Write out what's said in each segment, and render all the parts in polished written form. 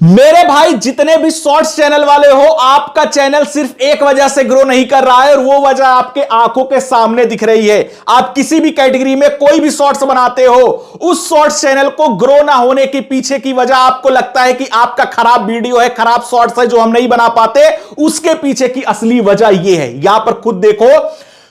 मेरे भाई जितने भी शॉर्ट्स चैनल वाले हो, आपका चैनल सिर्फ एक वजह से ग्रो नहीं कर रहा है और वो वजह आपके आंखों के सामने दिख रही है। आप किसी भी कैटेगरी में कोई भी शॉर्ट्स बनाते हो, उस शॉर्ट्स चैनल को ग्रो ना होने के पीछे की वजह आपको लगता है कि आपका खराब वीडियो है, खराब शॉर्ट्स है जो हम नहीं बना पाते, उसके पीछे की असली वजह यह है। यहां पर खुद देखो,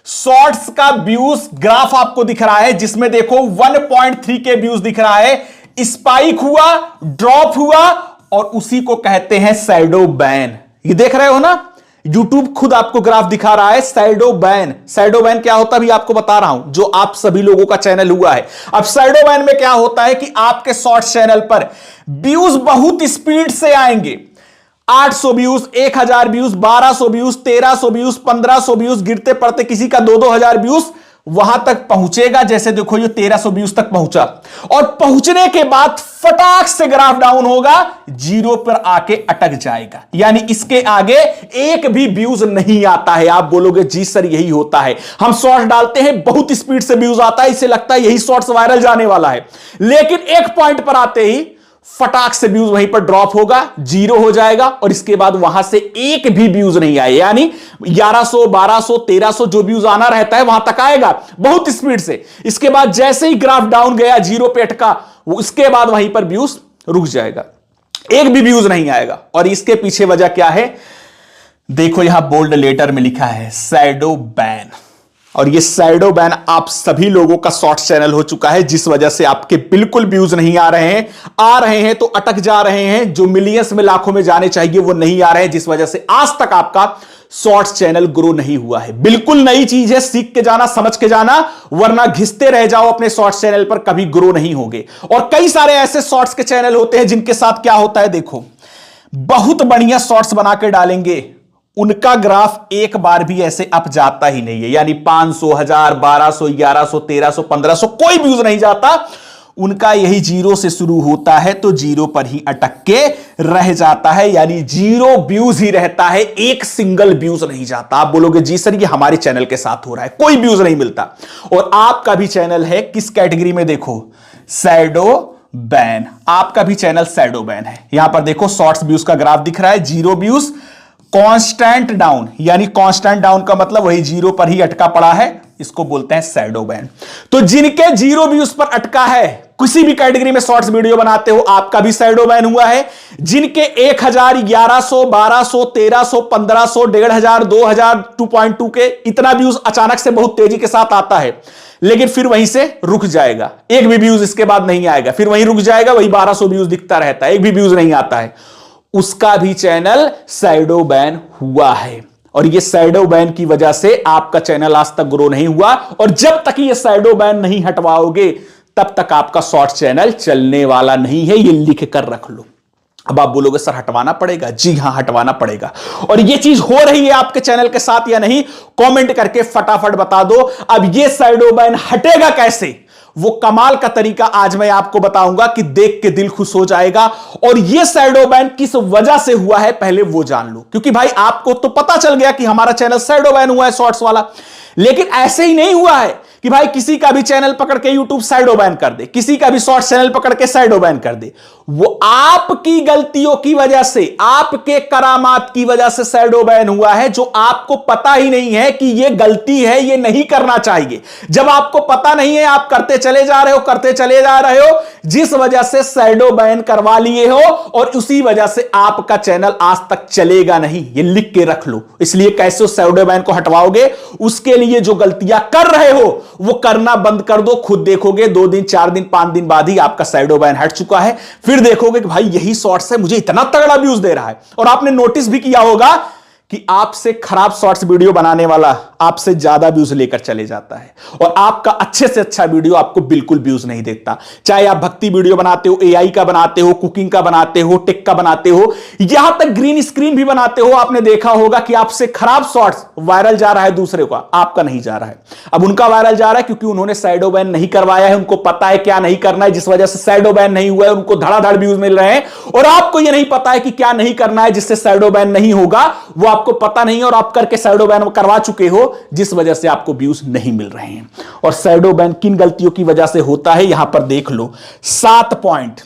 शॉर्ट्स का व्यूज ग्राफ आपको दिख रहा है जिसमें देखो 1.3 के व्यूज दिख रहा है, स्पाइक हुआ, ड्रॉप हुआ और उसी को कहते हैं शैडो बैन। ये देख रहे हो ना, YouTube खुद आपको ग्राफ दिखा रहा है शैडो बैन। शैडो बैन क्या होता है भी आपको बता रहा हूं, जो आप सभी लोगों का चैनल हुआ है। अब शैडो बैन में क्या होता है कि आपके शॉर्ट्स चैनल पर व्यूज बहुत स्पीड से आएंगे। 800 views, 1000 views, 1200 views, 1300 views, 1500 views, गिरते पड़ते किसी का 2-2000 व्यूज वहां तक पहुंचेगा। जैसे देखो ये 1300 व्यूज तक पहुंचा और पहुंचने के बाद फटाक से ग्राफ डाउन होगा, जीरो पर आके अटक जाएगा, यानी इसके आगे एक भी व्यूज नहीं आता है। आप बोलोगे जी सर यही होता है, हम शॉर्ट्स डालते हैं बहुत स्पीड से व्यूज आता है, इसे लगता है यही शॉर्ट्स वायरल जाने वाला है, लेकिन एक पॉइंट पर आते ही फटाक से व्यूज वहीं पर ड्रॉप होगा, जीरो हो जाएगा और इसके बाद वहां से एक भी व्यूज नहीं आए। यानी 1100, 1200, 1300 जो व्यूज आना रहता है वहां तक आएगा बहुत स्पीड से। इसके बाद जैसे ही ग्राफ डाउन गया, जीरो पे अटका, उसके बाद वहीं पर व्यूज रुक जाएगा, एक भी व्यूज नहीं आएगा। और इसके पीछे वजह क्या है, देखो यहां बोल्ड लेटर में लिखा है शैडो बैन। और ये शैडो बैन आप सभी लोगों का शॉर्ट्स चैनल हो चुका है, जिस वजह से आपके बिल्कुल व्यूज नहीं आ रहे हैं तो अटक जा रहे हैं, जो मिलियंस में लाखों में जाने चाहिए वो नहीं आ रहे हैं, जिस वजह से आज तक आपका शॉर्ट्स चैनल ग्रो नहीं हुआ है। बिल्कुल नई चीज है, सीख के जाना, समझ के जाना, वरना घिसते रह जाओ अपने शॉर्ट्स चैनल पर, कभी ग्रो नहीं होगे। और कई सारे ऐसे शॉर्ट्स के चैनल होते हैं जिनके साथ क्या होता है, देखो बहुत बढ़िया शॉर्ट्स बना के डालेंगे, उनका ग्राफ एक बार भी ऐसे अप जाता ही नहीं है, यानी 500, 1000, 1200, 1100, 1300, 1500 कोई व्यूज नहीं जाता। उनका यही जीरो से शुरू होता है तो जीरो पर ही अटक के रह जाता है, यानी जीरो व्यूज ही रहता है, एक सिंगल व्यूज नहीं जाता। आप बोलोगे जी सर ये हमारे चैनल के साथ हो रहा है, कोई व्यूज नहीं मिलता। और आपका भी चैनल है किस कैटेगरी में, देखो शैडो बैन, आपका भी चैनल शैडो बैन है। यहां पर देखो शॉर्ट्स व्यूज का ग्राफ दिख रहा है, जीरो व्यूज, कांस्टेंट डाउन, यानी कांस्टेंट डाउन का मतलब वही जीरो पर ही अटका पड़ा है, इसको बोलते हैं शैडो बैन। तो जिनके जीरो व्यूज पर अटका है, किसी भी कैटेगरी में शॉर्ट्स वीडियो बनाते हो, आपका भी शैडो बैन हुआ है। जिनके 1000, 1100, 1200, 1300, 1500, 1500, 2000, 2.2 के इतना व्यूज अचानक से बहुत तेजी के साथ आता है, लेकिन फिर वहीं से रुक जाएगा, एक भी व्यूज इसके बाद नहीं आएगा, फिर वहीं रुक जाएगा, वही 1200 व्यूज दिखता रहता है, एक भी व्यूज नहीं आता है, उसका भी चैनल शैडो बैन हुआ है। और ये शैडो बैन की वजह से आपका चैनल आज तक ग्रो नहीं हुआ, और जब तक ये शैडो बैन नहीं हटवाओगे तब तक आपका शॉर्ट चैनल चलने वाला नहीं है, ये लिख कर रख लो। अब आप बोलोगे सर हटवाना पड़ेगा, जी हां हटवाना पड़ेगा। और ये चीज हो रही है आपके चैनल के साथ या नहीं, कमेंट करके फटाफट बता दो। अब ये शैडो बैन हटेगा कैसे, वो कमाल का तरीका आज मैं आपको बताऊंगा कि देख के दिल खुश हो जाएगा। और ये शैडो बैन किस वजह से हुआ है पहले वो जान लो, क्योंकि भाई आपको तो पता चल गया कि हमारा चैनल शैडो बैन हुआ है शॉर्ट्स वाला, लेकिन ऐसे ही नहीं हुआ है कि भाई किसी का भी चैनल पकड़ के YouTube शैडो बैन कर दे, किसी का भी शॉर्ट्स चैनल पकड़ के शैडो बैन कर दे। वो आपकी गलतियों की वजह से, आपके करामात की वजह से शैडो बैन हुआ है, जो आपको पता ही नहीं है कि ये गलती है, ये नहीं करना चाहिए। जब आपको पता नहीं है, आप करते चले जा रहे हो, करते चले जा रहे हो, जिस वजह से शैडो बैन करवा लिए हो, और उसी वजह से आपका चैनल आज तक चलेगा नहीं। ये लिख के रख लो। इसलिए कैसे शैडो बैन को हटवाओगे, उसके लिए जो गलतियां कर रहे हो वो करना बंद कर दो। खुद देखोगे 2 दिन, 4 दिन, 5 दिन बाद ही आपका शैडो बैन हट चुका है। फिर देखोगे कि भाई यही शॉर्ट्स है, मुझे इतना तगड़ा व्यूज दे रहा है। और आपने नोटिस भी किया होगा कि आपसे खराब शॉर्ट्स वीडियो बनाने वाला आपसे ज्यादा व्यूज लेकर चले जाता है, और आपका अच्छे से अच्छा वीडियो आपको बिल्कुल व्यूज नहीं देता। चाहे आप भक्ति वीडियो बनाते हो, एआई का बनाते हो, कुकिंग का बनाते हो, टेक का बनाते हो, यहां तक ग्रीन स्क्रीन भी बनाते हो, आपने देखा होगा कि आपसे खराब शॉर्ट्स वायरल जा रहा है दूसरे का, आपका नहीं जा रहा है। अब उनका वायरल जा रहा है क्योंकि उन्होंने शैडो बैन नहीं करवाया है, उनको पता है क्या नहीं करना है, जिस वजह से शैडो बैन नहीं हुआ है, उनको धड़ाधड़ व्यूज मिल रहे हैं। और आपको यह नहीं पता है कि क्या नहीं करना है जिससे शैडो बैन नहीं होगा, वो आपको पता नहीं है, और आप करके शैडो बैन करवा चुके हो, जिस वजह से आपको व्यूज नहीं मिल रहे हैं। और शैडो बैन किन गलतियों की वजह से होता है, यहां पर देख लो 7 पॉइंट।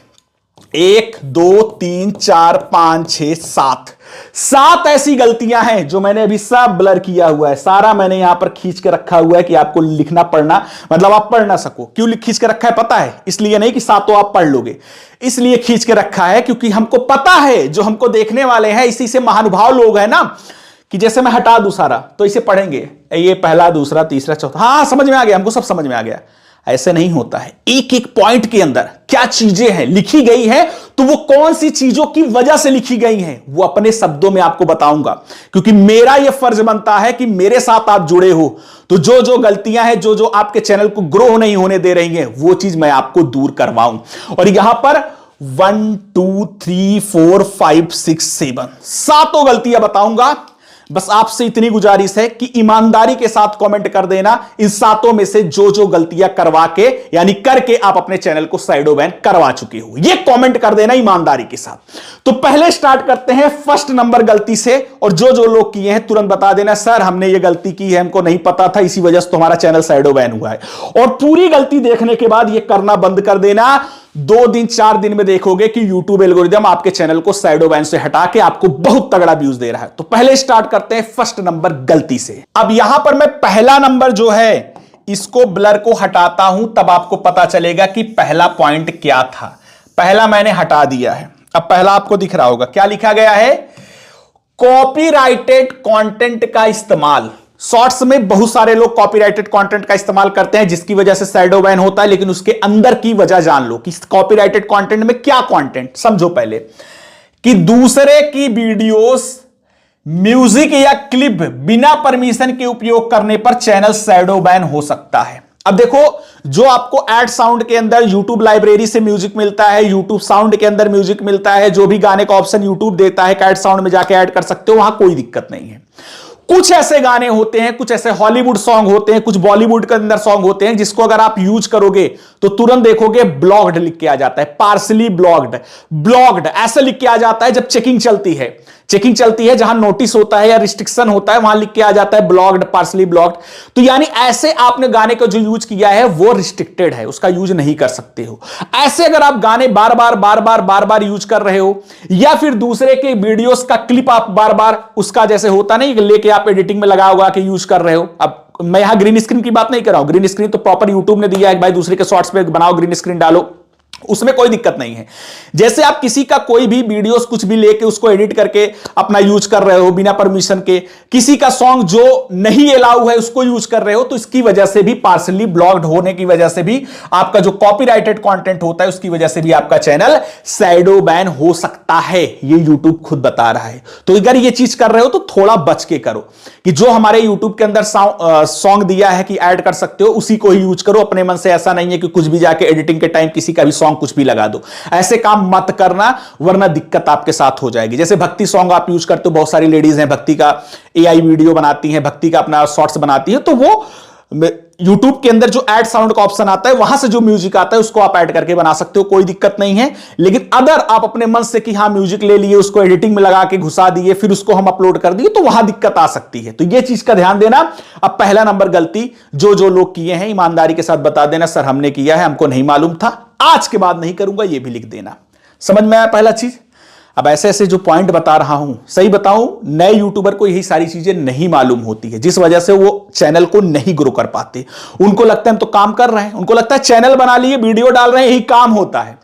1 2 3 4 5 6 7 ऐसी गलतियां हैं जो मैंने अभी सब ब्लर किया हुआ है। सारा मैंने यहां पर खींच के रखा हुआ है कि आपको लिखना पढ़ना, मतलब आप पढ़ ना सको। क्यों खींच के रखा है पता है? इसलिए नहीं कि सातों आप पढ़ लोगे, इसलिए खींच के रखा है क्योंकि हमको पता है जो हमको देखने वाले हैं, इसी से महानुभाव लोग हैं ना, कि जैसे मैं हटा दूं सारा तो इसे पढ़ेंगे, ये पहला दूसरा तीसरा चौथा, हाँ समझ में आ गया, हमको सब समझ में आ गया। ऐसे नहीं होता है। एक एक पॉइंट के अंदर क्या चीजें हैं लिखी गई है, तो वो कौन सी चीजों की वजह से लिखी गई हैं वो अपने शब्दों में आपको बताऊंगा, क्योंकि मेरा यह फर्ज बनता है कि मेरे साथ आप जुड़े हो तो जो जो गलतियां हैं, जो जो आपके चैनल को ग्रो नहीं होने दे रही हैं, वो चीज मैं आपको दूर करवाऊं। और यहां पर 1 2 3 4 5 6 7 सातों गलतियां बताऊंगा। बस आपसे इतनी गुजारिश है कि ईमानदारी के साथ कमेंट कर देना इन सातों में से जो जो गलतियां करवा के, यानी करके आप अपने चैनल को शैडो बैन करवा चुके हो, ये कमेंट कर देना ईमानदारी के साथ। तो पहले स्टार्ट करते हैं फर्स्ट नंबर गलती से, और जो जो लोग किए हैं तुरंत बता देना सर हमने ये गलती की है, हमको नहीं पता था, इसी वजह से तुम्हारा चैनल शैडो बैन हुआ है। और पूरी गलती देखने के बाद ये करना बंद कर देना। 2 दिन 4 दिन में देखोगे कि YouTube एल्गोरिदम आपके चैनल को शैडो बैन से हटा के आपको बहुत तगड़ा व्यूज दे रहा है। तो पहले स्टार्ट करते हैं फर्स्ट नंबर गलती से। अब यहां पर मैं पहला नंबर जो है इसको ब्लर को हटाता हूं, तब आपको पता चलेगा कि पहला पॉइंट क्या था। पहला मैंने हटा दिया है। अब पहला आपको दिख रहा होगा क्या लिखा गया है, कॉपीराइटेड कंटेंट का इस्तेमाल। शॉर्ट्स में बहुत सारे लोग कॉपीराइटेड कंटेंट का इस्तेमाल करते हैं जिसकी वजह से शैडो बैन होता है, लेकिन उसके अंदर की वजह जान लो कि कॉपीराइटेड कंटेंट में क्या कंटेंट समझो पहले, कि दूसरे की वीडियोस, म्यूजिक या क्लिप बिना परमिशन के उपयोग करने पर चैनल शैडो बैन हो सकता है। अब देखो, जो आपको एड साउंड के अंदर YouTube लाइब्रेरी से म्यूजिक मिलता है, YouTube साउंड के अंदर म्यूजिक मिलता है, जो भी गाने का ऑप्शन YouTube देता है एड साउंड में जाके ऐड कर सकते हो, वहां कोई दिक्कत नहीं है। कुछ ऐसे गाने होते हैं, कुछ ऐसे हॉलीवुड सॉन्ग होते हैं, कुछ बॉलीवुड के अंदर सॉन्ग होते हैं जिसको अगर आप यूज करोगे तो तुरंत देखोगे ब्लॉक्ड लिख के आ जाता है, पार्सली ब्लॉक्ड, ब्लॉक्ड ऐसे लिख के आ जाता है। जब चेकिंग चलती है, चेकिंग चलती है, जहां नोटिस होता है या रिस्ट्रिक्शन होता है वहां लिख के आ जाता है ब्लॉक्ड, पार्सली ब्लॉक्ड। तो यानी ऐसे आपने गाने को जो यूज किया है वो रिस्ट्रिक्टेड है, उसका यूज नहीं कर सकते हो। ऐसे अगर आप गाने बार बार यूज कर रहे हो, या फिर दूसरे के वीडियोस का क्लिप आप बार बार उसका जैसे होता नहीं लेके आप एडिटिंग में लगा होगा कि यूज कर रहे हो। अब मैं यहां ग्रीन स्क्रीन की बात नहीं कर रहा हूं, ग्रीन स्क्रीन तो प्रॉपर यूट्यूब ने दिया है, भाई दूसरे के शॉर्ट्स पे बनाओ ग्रीन स्क्रीन डालो, उसमें कोई दिक्कत नहीं है। जैसे आप किसी का कोई भी वीडियोस कुछ भी लेके उसको एडिट करके अपना यूज कर रहे हो बिना परमिशन के, किसी का सॉन्ग जो नहीं अलाउ है उसको यूज कर रहे हो, तो इसकी वजह से भी पार्सली ब्लॉक्ड होने की वजह से भी आपका जो कॉपीराइटेड कंटेंट होता है उसकी वजह से भी आपका चैनल शैडो बैन हो सकता है। ये यूट्यूब खुद बता रहा है। तो अगर ये चीज कर रहे हो तो थोड़ा बच के करो, कि जो हमारे यूट्यूब के अंदर सॉन्ग दिया है कि ऐड कर सकते हो उसी को ही यूज करो अपने मन से। ऐसा नहीं है कि कुछ भी जाके एडिटिंग के टाइम किसी का भी सॉन्ग कुछ भी लगा दो, ऐसे काम मत करना वरना दिक्कत आपके साथ हो जाएगी। जैसे भक्ति सॉन्ग आप यूज करते हो, बहुत सारी लेडीज हैं भक्ति का एआई वीडियो बनाती हैं, भक्ति का अपना शॉर्ट्स बनाती है, तो वो YouTube के अंदर जो ऐड साउंड का ऑप्शन आता है वहां से जो म्यूजिक आता है उसको आप ऐड करके बना सकते हो, कोई दिक्कत नहीं है। लेकिन अगर आप अपने मन से कि हाँ म्यूजिक ले लिए, उसको एडिटिंग में लगा के घुसा दिए, फिर उसको हम अपलोड कर दिए, तो वहां दिक्कत आ सकती है। तो ये चीज का ध्यान देना। अब पहला नंबर गलती जो जो लोग किए हैं ईमानदारी के साथ बता देना सर हमने किया है, हमको नहीं मालूम था, आज के बाद नहीं करूंगा, ये भी लिख देना। समझ में आया पहला चीज। अब ऐसे ऐसे जो पॉइंट बता रहा हूं, सही बताऊं, नए यूट्यूबर को यही सारी चीजें नहीं मालूम होती है, जिस वजह से वो चैनल को नहीं ग्रो कर पाते। उनको लगता है हम तो काम कर रहे हैं, उनको लगता है चैनल बना लिए वीडियो डाल रहे हैं यही काम होता है।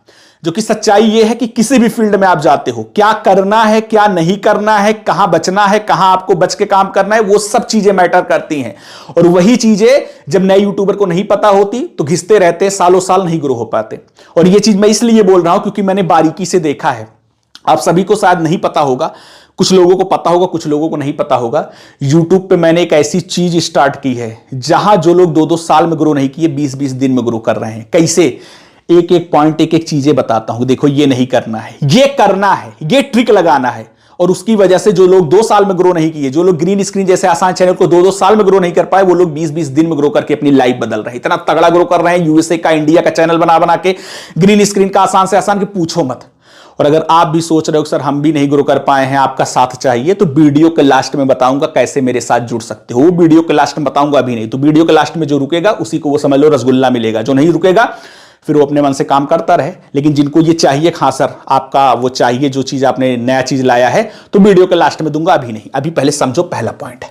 जो कि सच्चाई ये है कि किसी भी फील्ड में आप जाते हो, क्या करना है क्या नहीं करना है, कहां बचना है कहां आपको बच के काम करना है, वो सब चीजें मैटर करती हैं। और वही चीजें जब नए यूट्यूबर को नहीं पता होती तो घिसते रहते, सालों साल नहीं ग्रो हो पाते। और ये चीज मैं इसलिए बोल रहा हूं क्योंकि मैंने बारीकी से देखा है। आप सभी को शायद नहीं पता होगा, कुछ लोगों को पता होगा, कुछ लोगों को नहीं पता होगा। YouTube पे मैंने एक ऐसी चीज स्टार्ट की है जहां जो लोग 2-2 साल में ग्रो नहीं किए 20-20 दिन में ग्रो कर रहे हैं। कैसे? एक एक पॉइंट, एक एक चीजें बताता हूं। देखो ये नहीं करना है, ये करना है, ये ट्रिक लगाना है। और उसकी वजह से जो लोग 2 साल में ग्रो नहीं किए, जो लोग ग्रीन स्क्रीन जैसे आसान चैनल को 2-2 साल में ग्रो नहीं कर पाए, वो लोग 20-20 दिन में ग्रो करके अपनी लाइफ बदल रहे हैं। इतना तगड़ा ग्रो कर रहे हैं, यूएसए का, इंडिया का चैनल बना बना के, ग्रीन स्क्रीन का आसान से आसान, कि पूछो मत। और अगर आप भी सोच रहे हो सर हम भी नहीं ग्रो कर पाए हैं, आपका साथ चाहिए, तो वीडियो के लास्ट में बताऊंगा कैसे मेरे साथ जुड़ सकते हो। वीडियो के लास्ट में बताऊंगा, अभी नहीं। तो वीडियो के लास्ट में जो रुकेगा उसी को वो समझ लो रसगुल्ला मिलेगा, जो नहीं रुकेगा फिर वो अपने मन से काम करता रहे। लेकिन जिनको ये चाहिए, हाँ सर आपका वो चाहिए जो चीज आपने नया चीज लाया है, तो वीडियो के लास्ट में दूंगा, अभी नहीं, अभी पहले समझो पहला पॉइंट।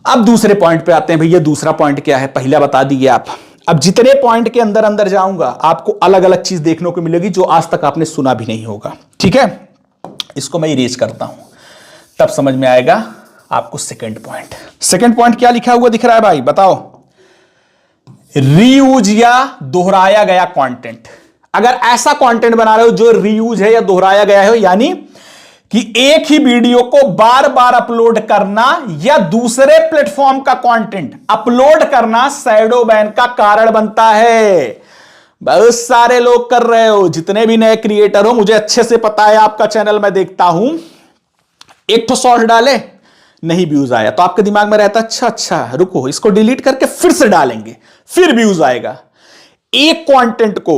अब दूसरे पॉइंट पे आते हैं भैया। दूसरा पॉइंट क्या है, पहला बता दिए आप। अब जितने पॉइंट के अंदर अंदर जाऊंगा आपको अलग अलग चीज देखने को मिलेगी जो आज तक आपने सुना भी नहीं होगा। ठीक है, इसको मैं इरेज करता हूं, तब समझ में आएगा आपको सेकंड पॉइंट। सेकंड पॉइंट क्या लिखा हुआ दिख रहा है भाई, बताओ। रीयूज या दोहराया गया कंटेंट। अगर ऐसा कंटेंट बना रहे हो जो रीयूज है या दोहराया गया है, यानी कि एक ही वीडियो को बार बार अपलोड करना या दूसरे प्लेटफॉर्म का कंटेंट अपलोड करना शैडो बैन का कारण बनता है। बहुत सारे लोग कर रहे हो, जितने भी नए क्रिएटर हो, मुझे अच्छे से पता है, आपका चैनल मैं देखता हूं, एक तो शॉर्ट डाले नहीं व्यूज आया तो आपके दिमाग में रहता अच्छा रुको इसको डिलीट करके फिर से डालेंगे, फिर व्यूज आएगा। एक कंटेंट को,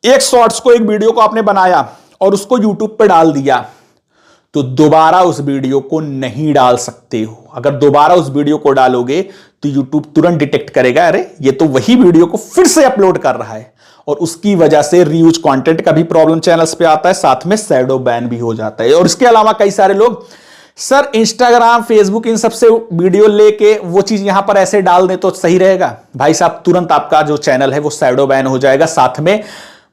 एक शॉर्ट्स को, एक वीडियो को आपने बनाया और उसको यूट्यूब पे डाल दिया तो दोबारा उस वीडियो को नहीं डाल सकते हो। अगर दोबारा उस वीडियो को डालोगे तो यूट्यूब तुरंत डिटेक्ट करेगा, अरे ये तो वही वीडियो को फिर से अपलोड कर रहा है, और उसकी वजह से रीयूज कंटेंट का भी प्रॉब्लम चैनल्स पे आता है, साथ में शैडो बैन भी हो जाता है। और इसके अलावा कई सारे लोग सर इंस्टाग्राम, फेसबुक, इन सबसे वीडियो लेके वो चीज यहां पर ऐसे डाल दे तो सही रहेगा। भाई साहब तुरंत आपका जो चैनल है वो शैडो बैन हो जाएगा, साथ में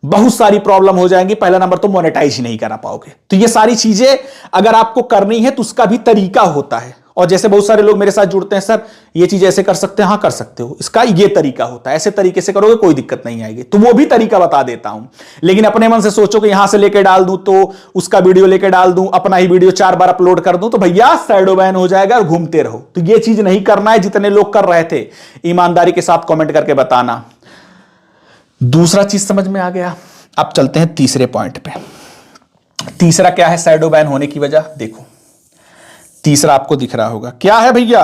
बहुत सारी प्रॉब्लम हो जाएंगी। पहला नंबर तो मोनेटाइज ही नहीं करा पाओगे। तो ये सारी चीजें अगर आपको करनी है तो उसका भी तरीका होता है। और जैसे बहुत सारे लोग मेरे साथ जुड़ते हैं, सर ये चीज ऐसे कर सकते हैं, हाँ कर सकते हो, इसका ये तरीका होता है, ऐसे तरीके से करोगे कोई दिक्कत नहीं आएगी, तो वो भी तरीका बता देता हूं। लेकिन अपने मन से सोचो कि यहां से लेके डाल दूं तो उसका वीडियो लेके डाल दूं, अपना ही वीडियो 4 बार अपलोड कर दूं, तो भैया शैडो बैन हो जाएगा और घूमते रहो। तो ये चीज नहीं करना है। जितने लोग कर रहे थे ईमानदारी के साथ कॉमेंट करके बताना। दूसरा चीज समझ में आ गया। अब चलते हैं तीसरे पॉइंट पे। तीसरा क्या है शैडो बैन होने की वजह, देखो तीसरा आपको दिख रहा होगा, क्या है भैया,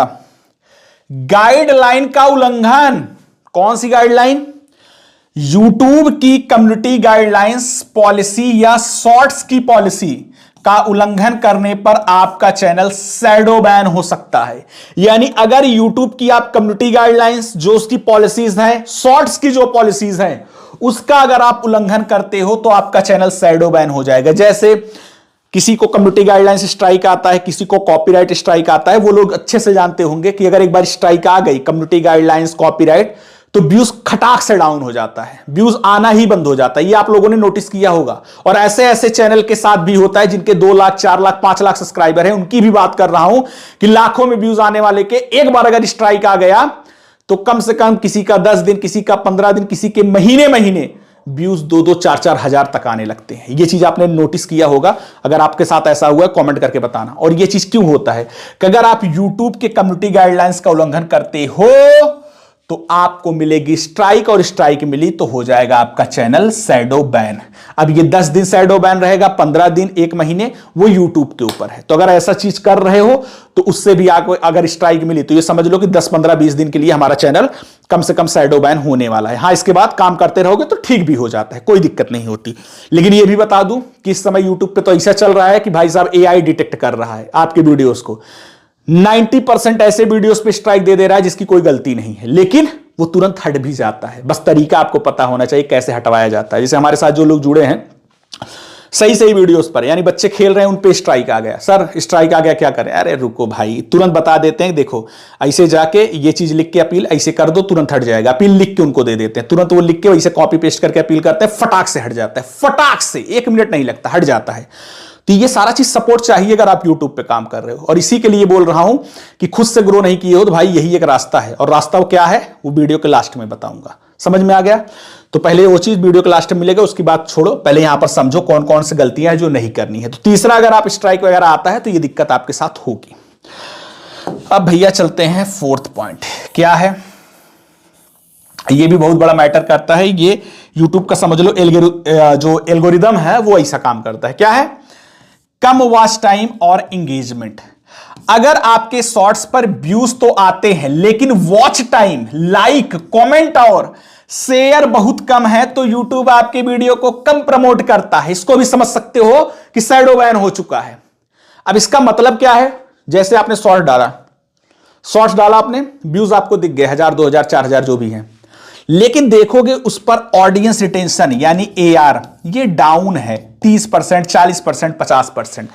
गाइडलाइन का उल्लंघन। कौन सी गाइडलाइन? यूट्यूब की कम्युनिटी गाइडलाइंस पॉलिसी या शॉर्ट्स की पॉलिसी का उल्लंघन करने पर आपका चैनल शैडो बैन हो सकता है। यानी अगर यूट्यूब की आप कम्युनिटी गाइडलाइंस, जो उसकी पॉलिसीज हैं, शॉर्ट्स की जो पॉलिसीज हैं, उसका अगर आप उल्लंघन करते हो तो आपका चैनल शैडो बैन हो जाएगा। जैसे किसी को कम्युनिटी गाइडलाइंस स्ट्राइक आता है, किसी को कॉपीराइट स्ट्राइक आता है। वो लोग अच्छे से जानते होंगे कि अगर एक बार स्ट्राइक आ गई, कम्युनिटी गाइडलाइंस, कॉपीराइट, तो व्यूज खटाक से डाउन हो जाता है, व्यूज आना ही बंद हो जाता है। ये आप लोगों ने नोटिस किया होगा। और ऐसे ऐसे चैनल के साथ भी होता है जिनके 2 लाख, 4 लाख, 5 लाख सब्सक्राइबर हैं। उनकी भी बात कर रहा हूं कि लाखों में व्यूज आने वाले के एक बार अगर स्ट्राइक आ गया तो कम से कम किसी का 10 दिन, किसी का 15 दिन, किसी के महीने व्यूज 2-2, 4-4 हजार तक आने लगते हैं। ये चीज आपने नोटिस किया होगा। अगर आपके साथ ऐसा हुआ है कमेंट करके बताना। और ये चीज क्यों होता है कि अगर आप YouTube के कम्युनिटी गाइडलाइंस का उल्लंघन करते हो तो आपको मिलेगी स्ट्राइक, और स्ट्राइक मिली तो हो जाएगा आपका चैनल शैडो बैन। अब ये 10 दिन शैडो बैन रहेगा, 15 दिन, 1 महीने, वो YouTube के ऊपर है। तो अगर ऐसा चीज कर रहे हो तो उससे भी आपको अगर स्ट्राइक मिली तो ये समझ लो कि 10, 15, 20 दिन के लिए हमारा चैनल कम से कम शैडो बैन होने वाला है। हाँ, इसके बाद काम करते रहोगे तो ठीक भी हो जाता है, कोई दिक्कत नहीं होती। लेकिन ये भी बता दूं कि इस समय YouTube पे तो ऐसा चल रहा है कि भाई साहब AI डिटेक्ट कर रहा है आपके वीडियोस को। 90% ऐसे वीडियोस पे स्ट्राइक दे रहा है जिसकी कोई गलती नहीं है, लेकिन वो तुरंत हट भी जाता है। बस तरीका आपको पता होना चाहिए कैसे हटवाया जाता है। जैसे हमारे साथ जो लोग जुड़े हैं सही वीडियोस पर, यानी बच्चे खेल रहे हैं, उन पे स्ट्राइक आ गया, सर स्ट्राइक आ गया क्या करें? अरे रुको भाई, तुरंत बता देते हैं, देखो ऐसे जाके ये चीज लिख के अपील ऐसे कर दो, तुरंत हट जाएगा। अपील लिख के उनको दे देते हैं, तुरंत वो लिख के वैसे कॉपी पेस्ट करके अपील करते हैं, फटाक से हट जाता है, फटाक से 1 मिनट नहीं लगता, हट जाता है। तो ये सारा चीज सपोर्ट चाहिए अगर आप YouTube पे काम कर रहे हो। और इसी के लिए बोल रहा हूं कि खुद से ग्रो नहीं किए हो तो भाई यही एक रास्ता है। और रास्ता वो क्या है वो वीडियो के लास्ट में बताऊंगा। समझ में आ गया? तो पहले वो चीज वीडियो के लास्ट में मिलेगा, उसकी बात छोड़ो, पहले यहां पर समझो कौन कौन सी गलतियां हैं जो नहीं करनी है। तो तीसरा, अगर आप स्ट्राइक वगैरह आता है तो ये दिक्कत आपके साथ होगी। अब भैया चलते हैं 4th पॉइंट। क्या है? ये भी बहुत बड़ा मैटर करता है। ये YouTube का समझ लो जो एल्गोरिदम है वो ऐसा काम करता है। क्या है? कम वॉच टाइम और एंगेजमेंट। अगर आपके शॉर्ट्स पर व्यूज तो आते हैं लेकिन वॉच टाइम, लाइक, कमेंट और शेयर बहुत कम है तो YouTube आपके वीडियो को कम प्रमोट करता है। इसको भी समझ सकते हो कि शैडो बैन हो चुका है। अब इसका मतलब क्या है? जैसे आपने शॉर्ट्स डाला आपने, व्यूज आपको दिख गए 1000, 2000, 4000 जो भी है, लेकिन देखोगे उस पर ऑडियंस रिटेंशन यानी AR ये डाउन है 30%, 40%, 50%।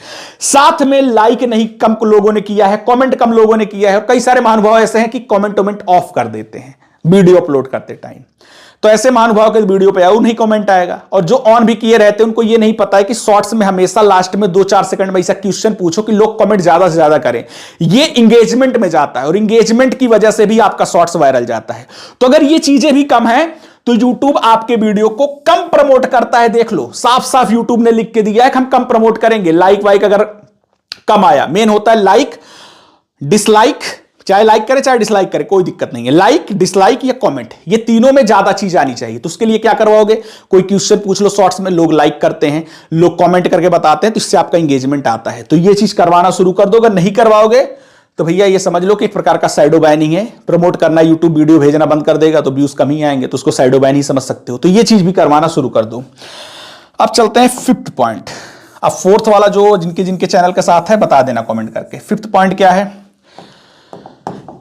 साथ में लाइक नहीं कम लोगों ने किया है, कमेंट कम लोगों ने किया है, और कई सारे महानुभाव ऐसे हैं कि कमेंट ऑफ कर देते हैं वीडियो अपलोड करते टाइम। तो ऐसे महानुभाव के वीडियो पे आऊ नहीं कमेंट आएगा, और जो ऑन भी किए रहते हैं उनको ये नहीं पता है कि शॉर्ट्स में हमेशा लास्ट में 2-4 सेकंड में ऐसा क्वेश्चन पूछो कि लोग कमेंट ज्यादा से ज्यादा करें। ये इंगेजमेंट में जाता है और इंगेजमेंट की वजह से भी आपका शॉर्ट्स वायरल जाता है। तो अगर ये चीजें भी कम है तो YouTube आपके वीडियो को कम प्रमोट करता है। देख लो साफ साफ YouTube ने लिख के दिया है कि हम कम प्रमोट करेंगे। लाइक वाइक अगर कम आया, मेन होता है लाइक डिसलाइक, चाहे लाइक करे चाहे डिसलाइक करे कोई दिक्कत नहीं है, लाइक डिसलाइक या कमेंट ये तीनों में ज्यादा चीज आनी चाहिए। तो उसके लिए क्या करवाओगे, कोई क्वेश्चन पूछ लो शॉर्ट्स में, लोग लाइक करते हैं, लोग कमेंट करके बताते हैं, तो इससे आपका इंगेजमेंट आता है। तो ये चीज करवाना शुरू कर दो। अगर नहीं करवाओगे तो भैया ये समझ लो कि एक प्रकार का साइडो बैनिंग है। प्रमोट करना, यूट्यूब वीडियो भेजना बंद कर देगा तो व्यूज कम ही आएंगे, तो उसको साइडो बैन ही समझ सकते हो। तो ये चीज भी करवाना शुरू कर दो। अब चलते हैं 5th पॉइंट। अब 4th वाला जो जिनके जिनके चैनल के साथ है बता देना कमेंट करके। 5th पॉइंट क्या है,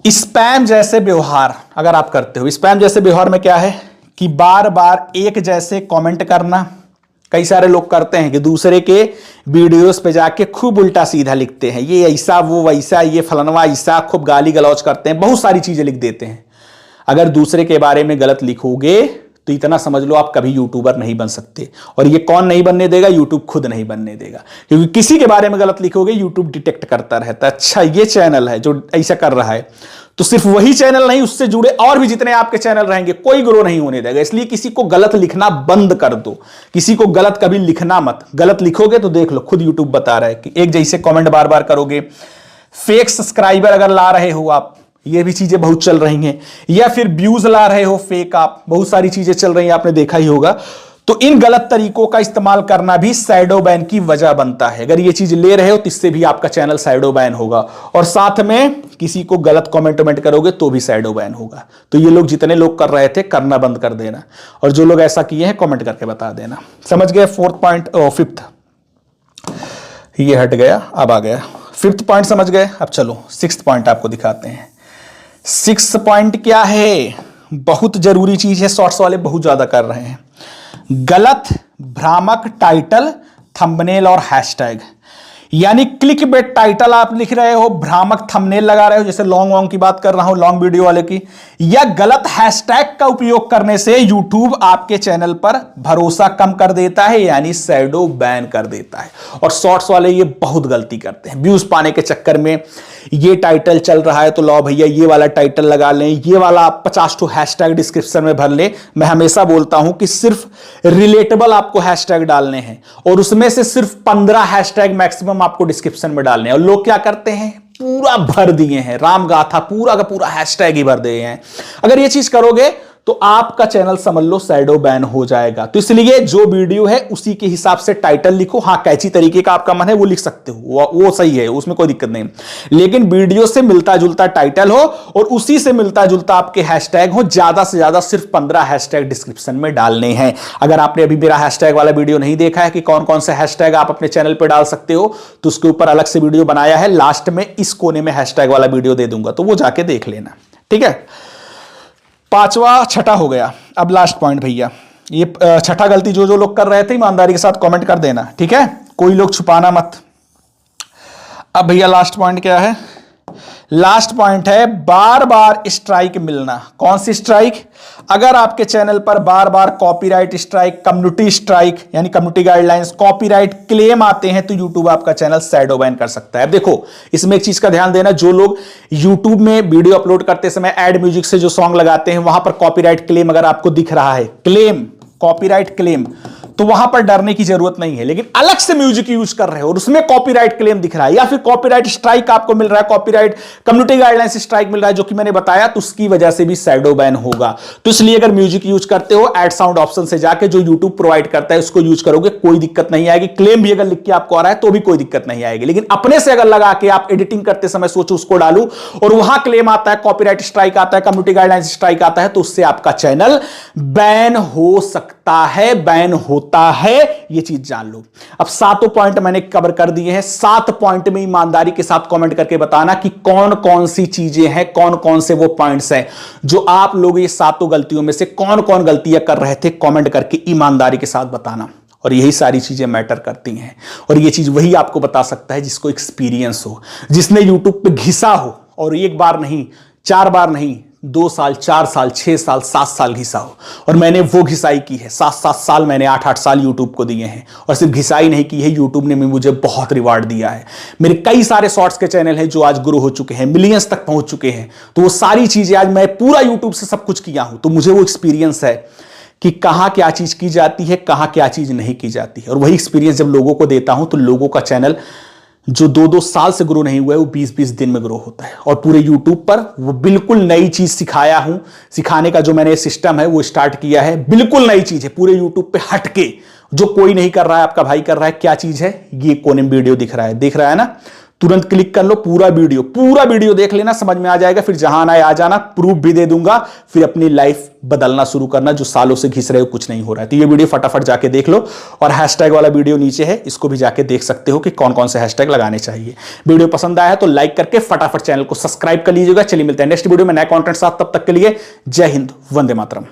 स्पैम जैसे व्यवहार अगर आप करते हो। स्पैम जैसे व्यवहार में क्या है कि बार बार एक जैसे कमेंट करना। कई सारे लोग करते हैं कि दूसरे के वीडियोस पे जाके खूब उल्टा सीधा लिखते हैं, ये ऐसा वो वैसा, ये फलनवा ऐसा, खूब गाली गलौज करते हैं, बहुत सारी चीजें लिख देते हैं। अगर दूसरे के बारे में गलत लिखोगे तो इतना समझ लो आप कभी यूट्यूबर नहीं बन सकते। और ये कौन नहीं बनने देगा, यूट्यूब खुद नहीं बनने देगा। क्योंकि किसी के बारे में गलत लिखोगे यूट्यूब डिटेक्ट करता रहता है, अच्छा ये चैनल है जो ऐसा कर रहा है, तो सिर्फ वही चैनल नहीं उससे जुड़े और भी जितने आपके चैनल रहेंगे कोई ग्रो नहीं होने देगा। इसलिए किसी को गलत लिखना बंद कर दो, किसी को गलत कभी लिखना मत। गलत लिखोगे तो देख लो खुद यूट्यूब बता रहा है कि एक जैसे कमेंट बार बार करोगे, फेक सब्सक्राइबर अगर ला रहे हो आप, ये भी चीजें बहुत चल रही हैं, या फिर व्यूज ला रहे हो फेक, आप बहुत सारी चीजें चल रही हैं, आपने देखा ही होगा। तो इन गलत तरीकों का इस्तेमाल करना भी शैडो बैन की वजह बनता है। अगर ये चीज ले रहे हो तो इससे भी आपका चैनल शैडो बैन होगा, और साथ में किसी को गलत कमेंट करोगे तो भी शैडो बैन होगा। तो ये लोग जितने लोग कर रहे थे करना बंद कर देना, और जो लोग ऐसा किए हैं कमेंट करके बता देना। समझ गए 4th पॉइंट। 5th ये हट गया, अब आ गया 5th पॉइंट समझ गए। अब चलो 6th पॉइंट आपको दिखाते हैं। 6th पॉइंट क्या है, बहुत जरूरी चीज है, शॉर्ट्स वाले बहुत ज्यादा कर रहे हैं। गलत भ्रामक टाइटल, थंबनेल और हैशटैग। यानी क्लिक बेट टाइटल आप लिख रहे हो, भ्रामक थंबनेल लगा रहे हो, जैसे लॉन्ग की बात कर रहा हूं, लॉन्ग वीडियो वाले की, या गलत हैशटैग का उपयोग करने से यूट्यूब आपके चैनल पर भरोसा कम कर देता है, यानी शैडो बैन कर देता है। और शॉर्ट्स वाले ये बहुत गलती करते हैं, व्यूज पाने के चक्कर में ये टाइटल चल रहा है तो लो भैया ये वाला टाइटल लगा लें, ये वाला 50 ठो हैशटैग डिस्क्रिप्शन में भर ले। मैं हमेशा बोलता हूं कि सिर्फ रिलेटेबल आपको हैशटैग डालने हैं, और उसमें से सिर्फ 15 हैशटैग मैक्सिमम आपको डिस्क्रिप्शन में डालने हैं। और लोग क्या करते हैं, पूरा भर दिए हैं, राम गाथा पूरा का पूरा हैशटैग ही भर दिए हैं। अगर ये चीज करोगे तो आपका चैनल समझ लो शैडो बैन हो जाएगा। तो इसलिए जो वीडियो है उसी के हिसाब से टाइटल लिखो। हाँ कैची तरीके का आपका मन है वो लिख सकते हो, वो सही है, उसमें कोई दिक्कत नहीं, लेकिन वीडियो से मिलता जुलता टाइटल हो और उसी से मिलता जुलता आपके हैशटैग हो। ज्यादा से ज्यादा सिर्फ 15 हैशटैग डिस्क्रिप्शन में डालने हैं। अगर आपने अभी मेरा हैशटैग वाला वीडियो नहीं देखा है कि कौन कौन से हैशटैग आप अपने चैनल पर डाल सकते हो, तो उसके ऊपर अलग से वीडियो बनाया है, लास्ट में इस कोने में हैशटैग वाला वीडियो दे दूंगा, तो वो जाके देख लेना। ठीक है, 5वां 6ठा हो गया। अब लास्ट पॉइंट भैया, ये 6ठा गलती जो जो लोग कर रहे थे ईमानदारी के साथ कमेंट कर देना, ठीक है, कोई लोग छुपाना मत। अब भैया लास्ट पॉइंट क्या है, लास्ट पॉइंट है बार बार स्ट्राइक मिलना। कौन सी स्ट्राइक, अगर आपके चैनल पर बार बार कॉपीराइट स्ट्राइक, कम्युनिटी स्ट्राइक यानी कम्युनिटी गाइडलाइंस, कॉपीराइट क्लेम आते हैं तो यूट्यूब आपका चैनल शैडो बैन कर सकता है। देखो इसमें एक चीज का ध्यान देना, जो लोग यूट्यूब में वीडियो अपलोड करते समय ऐड म्यूजिक से जो सॉन्ग लगाते हैं वहां पर कॉपीराइट क्लेम अगर आपको दिख रहा है, क्लेम कॉपीराइट क्लेम, तो वहां पर डरने की जरूरत नहीं है। लेकिन अलग से म्यूजिक यूज कर रहे हो और उसमें कॉपीराइट क्लेम दिख रहा है, या फिर कॉपीराइट स्ट्राइक आपको मिल रहा है, कॉपीराइट कम्युनिटी गाइडलाइंस स्ट्राइक मिल रहा है जो कि मैंने बताया, तो उसकी वजह से भी शैडो बैन होगा। तो इसलिए अगर म्यूजिक यूज करते हो ऐड साउंड ऑप्शन से जाके जो यूट्यूब प्रोवाइड करता है उसको यूज करोगे, कोई दिक्कत नहीं आएगी। क्लेम भी अगर लिख के आपको आ रहा है तो भी कोई दिक्कत नहीं आएगी। लेकिन अपने से अगर लगा के आप एडिटिंग करते समय सोचो उसको डालू और वहां क्लेम आता है, कॉपीराइट स्ट्राइक आता है, कम्युनिटी गाइडलाइंस स्ट्राइक आता है, तो उससे आपका चैनल बैन हो सकता है, बैन होता होता है, यह चीज जान लो। अब 7 पॉइंट मैंने कवर कर दिए हैं। 7 पॉइंट में ईमानदारी के साथ कमेंट करके बताना कि कौन कौन सी चीजें हैं, कौन कौन से वो पॉइंट्स हैं जो आप लोग ये 7 गलतियों में से कौन कौन गलतियां कर रहे थे। कमेंट करके ईमानदारी के साथ बताना। और यही सारी चीजें मैटर करती हैं, और ये चीज वही आपको बता सकता है जिसको एक्सपीरियंस हो, जिसने यूट्यूब पे घिसा हो, और एक बार नहीं, 4 बार नहीं, 2 साल, 4 साल, 6 साल, 7 साल घिसा हो। और मैंने वो घिसाई की है। 7-7 साल मैंने 8-8 साल यूट्यूब को दिए हैं, और सिर्फ घिसाई नहीं की है, यूट्यूब ने मुझे बहुत रिवार्ड दिया है। मेरे कई सारे शॉर्ट्स के चैनल हैं जो आज ग्रो हो चुके हैं, मिलियंस तक पहुंच चुके हैं। तो वो सारी चीजें आज मैं पूरा यूट्यूब से सब कुछ किया हूं, तो मुझे वो एक्सपीरियंस है कि कहां क्या चीज की जाती है, कहां क्या चीज नहीं की जाती है। और वही एक्सपीरियंस जब लोगों को देता हूं तो लोगों का चैनल जो 2-2 साल से ग्रो नहीं हुआ है वो 20-20 दिन में ग्रो होता है। और पूरे यूट्यूब पर वो बिल्कुल नई चीज सिखाया हूं। सिखाने का जो मैंने सिस्टम है वो स्टार्ट किया है, बिल्कुल नई चीज है, पूरे यूट्यूब पे हटके, जो कोई नहीं कर रहा है, आपका भाई कर रहा है। क्या चीज है? ये कोने में वीडियो दिख रहा है ना, तुरंत क्लिक कर लो, पूरा वीडियो देख लेना, समझ में आ जाएगा। फिर जहां आना है आ जाना, प्रूफ भी दे दूंगा। फिर अपनी लाइफ बदलना शुरू करना, जो सालों से घिस रहे हो, कुछ नहीं हो रहा है। तो ये वीडियो फटाफट जाके देख लो, और हैशटैग वाला वीडियो नीचे है, इसको भी जाके देख सकते हो कि कौन कौन से हैशटैग लगाने चाहिए। वीडियो पसंद आया तो लाइक करके फटाफट चैनल को सब्सक्राइब कर लीजिएगा। चलिए मिलते हैं नेक्स्ट वीडियो में नए कंटेंट साथ, तब तक के लिए जय हिंद, वंदे मातरम।